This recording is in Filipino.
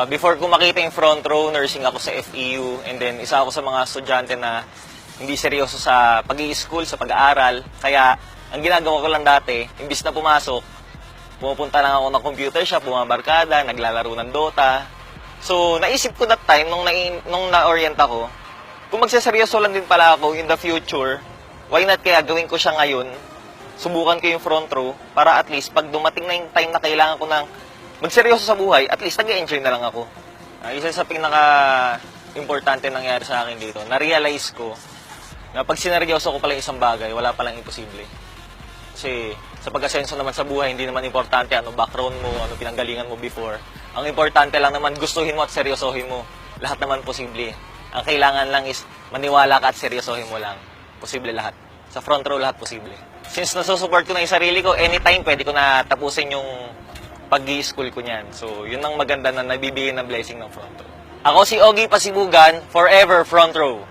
Before ko makita yung front row, nursing ako sa FEU, and then isa ako sa mga estudyante na hindi seryoso sa pag-i-school, sa pag-aaral. Kaya ang ginagawa ko lang dati, imbis na pumasok, pumupunta lang ako ng computer shop, bumabarkada, naglalaro ng Dota. So, naisip ko that time, nung na-orient ako, kung magseseryoso lang din pala ako in the future, why not kaya gawin ko siya ngayon, subukan ko yung front row, para at least pag dumating na yung time na kailangan ko ng magseryoso sa buhay, at least nag-enjoy na lang ako. Isa sa pinaka-importante nangyari sa akin dito, na-realize ko na pag sineryoso ko pala yung isang bagay, wala palang imposible. Kasi sa pag-asenso naman sa buhay, hindi naman importante ano background mo, ano pinanggalingan mo before. Ang importante lang naman, gustuhin mo at seryosohin mo. Lahat naman posible. Ang kailangan lang is maniwala ka at seryosohin mo lang. Posible lahat. Sa front row, lahat posible. Since nasusupport ko na yung sarili ko, anytime pwede ko na tapusin yung pag-i-school ko niyan. So, yun ang maganda na nabibigay na blessing ng front row. Ako si Ogie Pasibugan, forever front row.